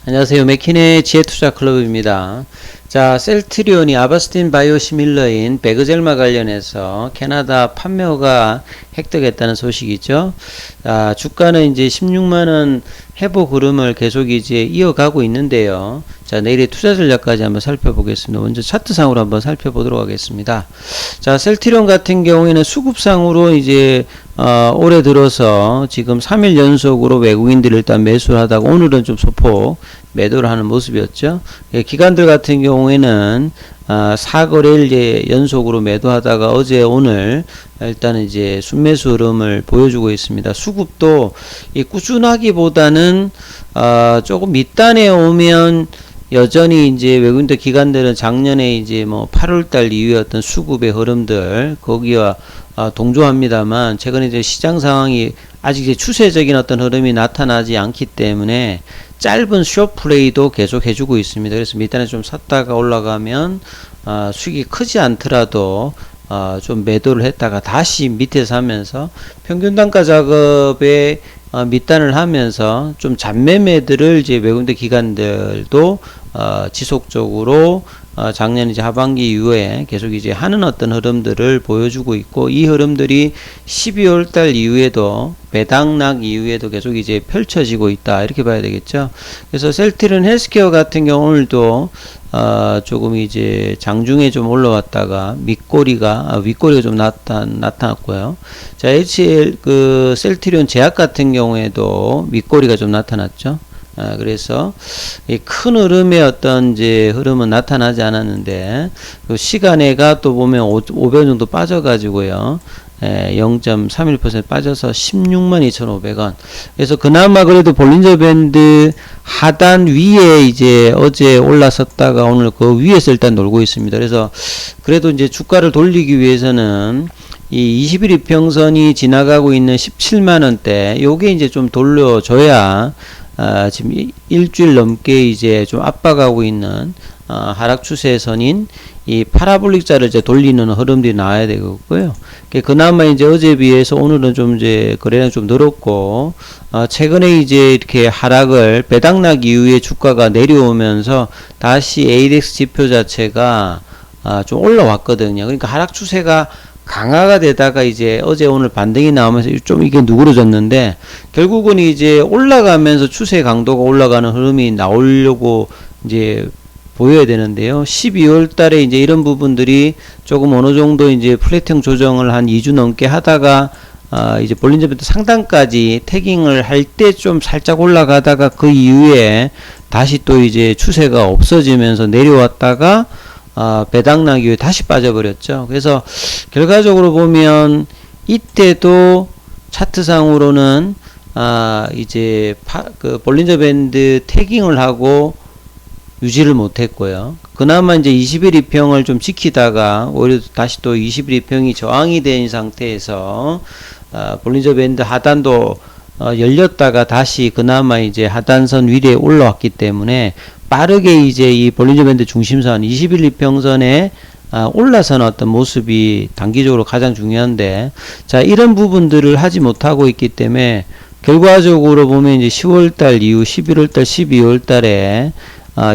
안녕하세요. 맥킨의 지혜투자클럽입니다. 자, 셀트리온이 아바스틴 바이오시밀러인 베그젤마 관련해서 캐나다 판매허가 획득했다는 소식이죠. 주가는 이제 16만원 회복 흐름을 계속 이제 이어가고 있는데요. 자, 내일의 투자 전략까지 한번 살펴보겠습니다. 먼저 차트상으로 한번 살펴보도록 하겠습니다. 자, 셀트리온 같은 경우에는 수급상으로 이제 올해 들어서 지금 3일 연속으로 외국인들이 일단 매수를 하다가 오늘은 좀 소폭 매도를 하는 모습이었죠. 기관들 같은 경우에는 4거래일 이제 연속으로 매도하다가 어제 오늘 일단은 이제 순매수 흐름을 보여주고 있습니다. 수급도 꾸준하기보다는 조금 밑단에 오면 여전히 이제 외국인들 기관들은 작년에 이제 뭐 8월달 이후에 어떤 수급의 흐름들 거기와 동조합니다만 최근에 이제 시장 상황이 아직 이제 추세적인 어떤 흐름이 나타나지 않기 때문에 짧은 숏 플레이도 계속 해주고 있습니다. 그래서 밑단에 좀 샀다가 올라가면 수익이 크지 않더라도 좀 매도를 했다가 다시 밑에 사면서 평균 단가 작업에 밑단을 하면서 좀 잔매매들을 이제 외국인들 기관들도 지속적으로 작년 이제 하반기 이후에 계속 이제 하는 어떤 흐름들을 보여주고 있고, 이 흐름들이 12월 달 이후에도 배당락 이후에도 계속 이제 펼쳐지고 있다, 이렇게 봐야 되겠죠. 그래서 셀트리온 헬스케어 같은 경우 오늘도 조금 이제 장중에 좀 올라왔다가 윗꼬리가 좀 나타났고요. 자, 셀트리온 제약 같은 경우에도 윗꼬리가 좀 나타났죠. 그래서 이 큰 흐름의 어떤 이제 흐름은 나타나지 않았는데, 그 시간에가 또 보면 500원 정도 빠져가지고요. 0.31% 빠져서 162,500원. 그래서 그나마 그래도 볼린저 밴드 하단 위에 이제 어제 올라섰다가 오늘 그 위에서 일단 놀고 있습니다. 그래서 그래도 이제 주가를 돌리기 위해서는 이 20일 이평선이 지나가고 있는 17만원대, 요게 이제 좀 돌려줘야 지금 일주일 넘게 이제 좀 압박하고 있는 하락 추세선인 이 파라볼릭자를 이제 돌리는 흐름들이 나와야 되겠고요. 그나마 이제 어제에 비해서 오늘은 좀 이제 거래량 좀 늘었고, 최근에 이제 이렇게 하락을 배당락 이후에 주가가 내려오면서 다시 ADX 지표 자체가 좀 올라왔거든요. 그러니까 하락 추세가 강화가 되다가 이제 어제 오늘 반등이 나오면서 좀 이게 누그러졌는데, 결국은 이제 올라가면서 추세 강도가 올라가는 흐름이 나오려고 이제 보여야 되는데요. 12월 달에 이제 이런 부분들이 조금 어느 정도 이제 플래팅 조정을 한 2주 넘게 하다가 이제 볼린저 밴드 상단까지 태깅을 할 때 좀 살짝 올라가다가 그 이후에 다시 또 이제 추세가 없어지면서 내려왔다가 배당락 이후에 다시 빠져버렸죠. 그래서 결과적으로 보면 이때도 차트상으로는 이제 그 볼린저 밴드 태깅을 하고 유지를 못했고요. 그나마 이제 20일 이평을 좀 지키다가 오히려 다시 또 20일 이평이 저항이 된 상태에서 볼린저 밴드 하단도 열렸다가 다시 그나마 이제 하단선 위에 올라왔기 때문에 빠르게 이제 이 볼린저 밴드 중심선 21 이평선에 올라서는 어떤 모습이 단기적으로 가장 중요한데, 자, 이런 부분들을 하지 못하고 있기 때문에 결과적으로 보면 이제 10월달 이후 11월달 12월달에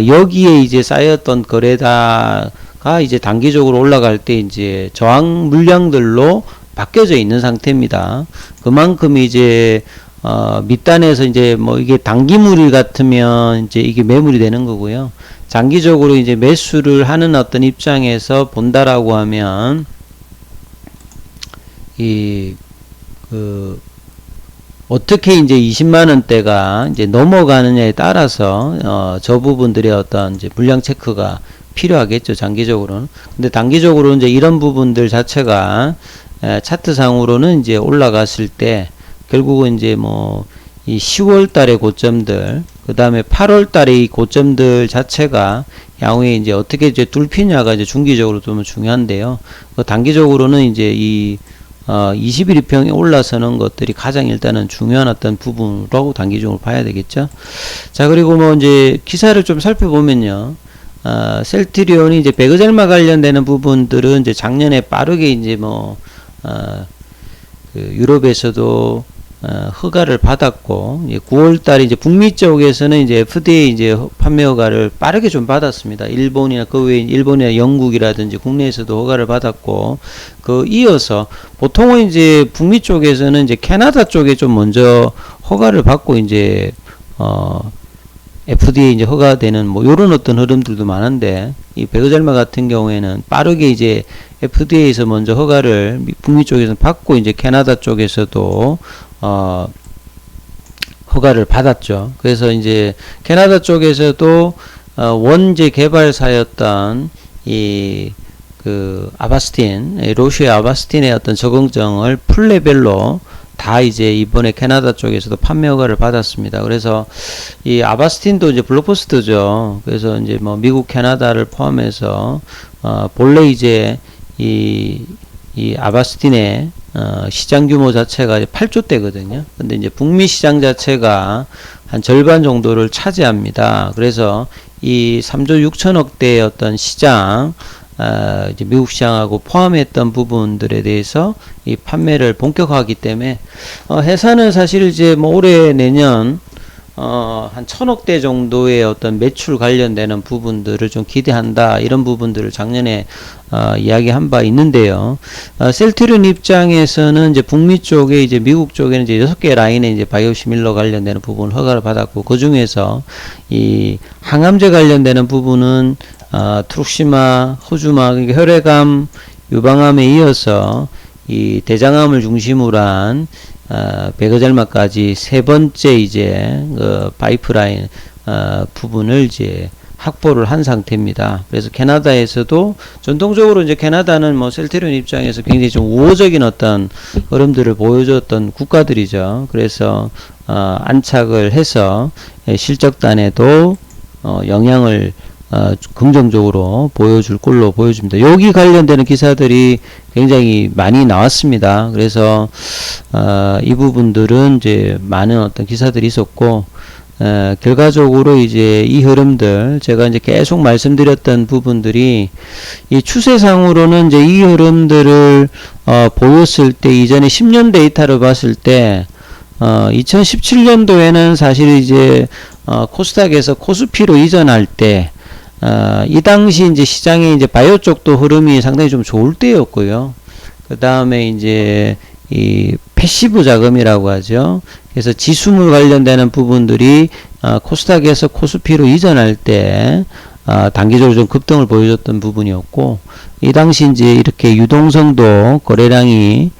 여기에 이제 쌓였던 거래다가 이제 단기적으로 올라갈 때 이제 저항 물량들로 바뀌어져 있는 상태입니다. 그만큼 이제 밑단에서 이제 뭐 이게 단기물이 같으면 이제 이게 매물이 되는 거고요. 장기적으로 이제 매수를 하는 어떤 입장에서 본다라고 하면 어떻게 이제 20만원대가 이제 넘어가느냐에 따라서 저 부분들의 어떤 이제 물량 체크가 필요하겠죠, 장기적으로는. 근데 단기적으로 이제 이런 부분들 자체가 차트상으로는 이제 올라갔을 때 결국은 이제 뭐 이 10월 달의 고점들, 그 다음에 8월 달의 이 고점들 자체가 향후에 이제 어떻게 이제 뚫히냐가 이제 중기적으로 좀 중요한데요. 단기적으로는 이제 이 20일 이평에 올라서는 것들이 가장 일단은 중요한 어떤 부분으로 단기적으로 봐야 되겠죠. 자, 그리고 뭐 이제 기사를 좀 살펴보면요. 셀트리온이 이제 베그젤마 관련되는 부분들은 이제 작년에 빠르게 이제 뭐 그 유럽에서도 허가를 받았고, 9월 달에 이제 북미 쪽에서는 이제 FDA 이제 판매 허가를 빠르게 좀 받았습니다. 일본이나 그 외에 일본이나 영국이라든지 국내에서도 허가를 받았고, 그 이어서 보통은 이제 북미 쪽에서는 이제 캐나다 쪽에 좀 먼저 허가를 받고 이제 FDA 이제 허가되는 뭐 요런 어떤 흐름들도 많은데, 이 베그젤마 같은 경우에는 빠르게 이제 FDA에서 먼저 허가를 북미 쪽에서 받고 이제 캐나다 쪽에서도 허가를 받았죠. 그래서 이제 캐나다 쪽에서도 원제 개발사였던 그 아바스틴, 로슈의 아바스틴의 어떤 적응증을 풀레벨로 다 이제 이번에 캐나다 쪽에서도 판매 허가를 받았습니다. 그래서 이 아바스틴도 이제 블록버스터죠. 그래서 이제 뭐 미국, 캐나다를 포함해서 본래 이제 이 아바스틴의 시장 규모 자체가 이제 8조대거든요. 근데 이제 북미 시장 자체가 한 절반 정도를 차지합니다. 그래서 이 3조 6천억대의 어떤 시장, 이제 미국 시장하고 포함했던 부분들에 대해서 이 판매를 본격화하기 때문에 회사는 사실 이제 뭐 올해 내년 한 1000억대 정도의 어떤 매출 관련되는 부분들을 좀 기대한다, 이런 부분들을 작년에 이야기한 바 있는데요. 셀트리온 입장에서는 이제 북미 쪽에 이제 미국 쪽에는 이제 6개 라인에 이제 바이오시밀러 관련되는 부분 허가를 받았고, 그 중에서 이 항암제 관련되는 부분은 트룩시마, 호주마, 그러니까 혈액암, 유방암에 이어서 이 대장암을 중심으로 한 베그젤마까지 세 번째 이제 파이프라인 부분을 이제 확보를 한 상태입니다. 그래서 캐나다에서도 전통적으로 이제 캐나다는 뭐 셀트리온 입장에서 굉장히 좀 우호적인 어떤 흐름들을 보여줬던 국가들이죠. 그래서 안착을 해서 실적단에도 영향을 긍정적으로 보여줄 걸로 보여집니다. 여기 관련되는 기사들이 굉장히 많이 나왔습니다. 그래서 이 부분들은 이제 많은 어떤 기사들이 있었고, 결과적으로 이제 이 흐름들, 제가 이제 계속 말씀드렸던 부분들이 이 추세상으로는 이제 이 흐름들을 보였을 때, 이전에 10년 데이터를 봤을 때 2017년도에는 사실 이제 코스닥에서 코스피로 이전할 때 이 당시 이제 시장에 이제 바이오 쪽도 흐름이 상당히 좀 좋을 때였고요. 그 다음에 이제 이 패시브 자금이라고 하죠. 그래서 지수물 관련되는 부분들이 코스닥에서 코스피로 이전할 때 단기적으로 좀 급등을 보여줬던 부분이었고, 이 당시 이제 이렇게 유동성도 거래량이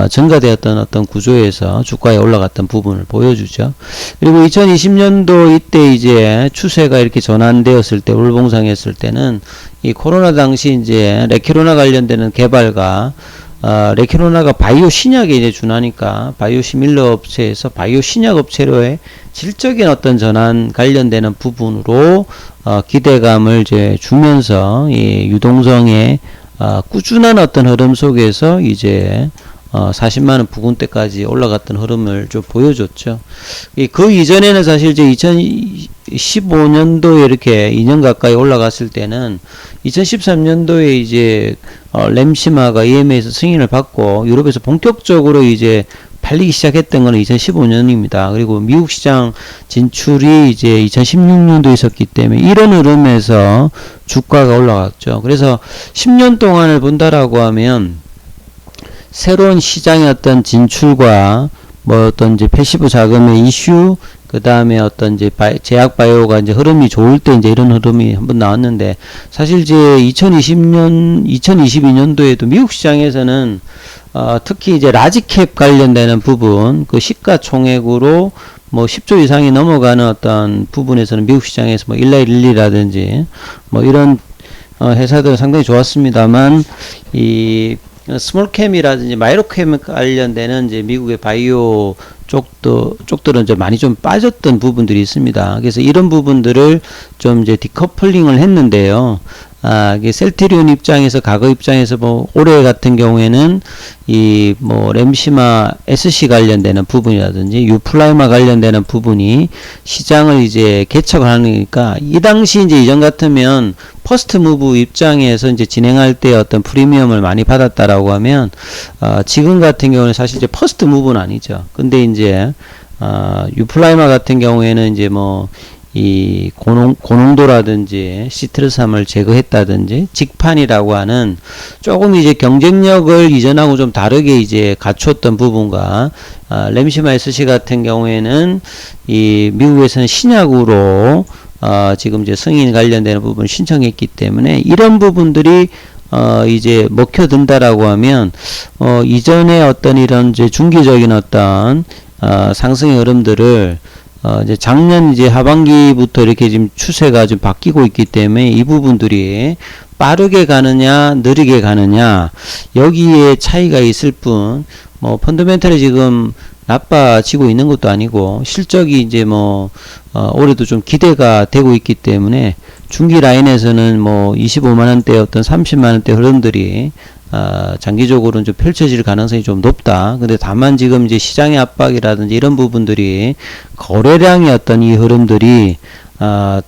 증가되었던 어떤 구조에서 주가에 올라갔던 부분을 보여주죠. 그리고 2020년도 이때 이제 추세가 이렇게 전환되었을 때, 울봉상했을 때는 이 코로나 당시 이제 레케로나 관련되는 개발과 레케로나가 바이오 신약에 이제 준하니까 바이오 시밀러 업체에서 바이오 신약 업체로의 질적인 어떤 전환 관련되는 부분으로 기대감을 이제 주면서 이 유동성의 꾸준한 어떤 흐름 속에서 이제 40만원 부근대까지 올라갔던 흐름을 좀 보여줬죠. 그 이전에는 사실 이제 2015년도에 이렇게 2년 가까이 올라갔을 때는 2013년도에 이제 램시마가 EMA에서 승인을 받고 유럽에서 본격적으로 이제 팔리기 시작했던 거는 2015년입니다. 그리고 미국 시장 진출이 이제 2016년도에 있었기 때문에 이런 흐름에서 주가가 올라갔죠. 그래서 10년 동안을 본다라고 하면 새로운 시장의 어떤 진출과 뭐 어떤 이제 패시브 자금의 이슈, 그 다음에 어떤 이제 제약 바이오가 이제 흐름이 좋을 때 이제 이런 흐름이 한번 나왔는데, 사실 이제 2022년도에도 미국 시장에서는 특히 이제 라지캡 관련되는 부분, 그 시가총액으로 뭐 10조 이상이 넘어가는 어떤 부분에서는 미국 시장에서 뭐 일라일리라든지 뭐 이런 회사들은 상당히 좋았습니다만, 이 스몰캠이라든지 마이로캠 관련되는 이제 미국의 바이오 쪽들은 이제 많이 좀 빠졌던 부분들이 있습니다. 그래서 이런 부분들을 좀 이제 디커플링을 했는데요. 이게 셀트리온 입장에서, 과거 입장에서 뭐 올해 같은 경우에는 이 뭐 램시마 SC 관련되는 부분이라든지 유플라이마 관련되는 부분이 시장을 이제 개척을 하니까, 이 당시 이제 이전 같으면 퍼스트 무브 입장에서 이제 진행할 때 어떤 프리미엄을 많이 받았다라고 하면, 지금 같은 경우는 사실 이제 퍼스트 무브는 아니죠. 근데 이제 유플라이마 같은 경우에는 이제 뭐 이 고농도라든지 시트르삼을 제거했다든지 직판이라고 하는 조금 이제 경쟁력을 이전하고 좀 다르게 이제 갖췄던 부분과, 램시마 SC 같은 경우에는 이 미국에서는 신약으로 지금 이제 승인 관련되는 부분을 신청했기 때문에, 이런 부분들이 이제 먹혀든다라고 하면, 이전에 어떤 이런 이제 중기적인 어떤 상승의 흐름들을 이제 작년 이제 하반기부터 이렇게 지금 추세가 좀 바뀌고 있기 때문에, 이 부분들이 빠르게 가느냐 느리게 가느냐 여기에 차이가 있을 뿐, 뭐 펀더멘털이 지금 나빠지고 있는 것도 아니고, 실적이 이제 뭐 올해도 좀 기대가 되고 있기 때문에, 중기 라인에서는 뭐 25만원대 어떤 30만원대 흐름들이 장기적으로는 좀 펼쳐질 가능성이 좀 높다. 근데 다만 지금 이제 시장의 압박이라든지 이런 부분들이, 거래량의 어떤 이 흐름들이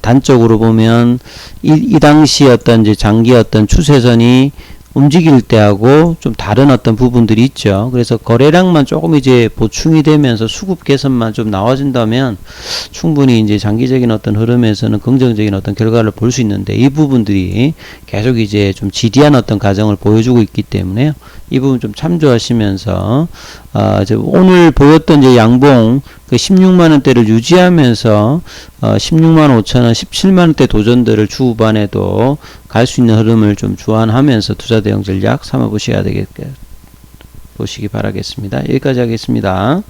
단적으로 보면 이 당시 어떤 이제 장기 어떤 추세선이 움직일 때하고 좀 다른 어떤 부분들이 있죠. 그래서 거래량만 조금 이제 보충이 되면서 수급 개선만 좀 나와준다면 충분히 이제 장기적인 어떤 흐름에서는 긍정적인 어떤 결과를 볼 수 있는데, 이 부분들이 계속 이제 좀 지리한 어떤 과정을 보여주고 있기 때문에요. 이 부분 좀 참조하시면서, 이제 오늘 보였던 이제 양봉 그 16만원대를 유지하면서 16만 5천원, 17만원대 도전들을 주후반에도 갈 수 있는 흐름을 좀 주안하면서 투자 대응 전략 삼아 보시기 바라겠습니다. 여기까지 하겠습니다.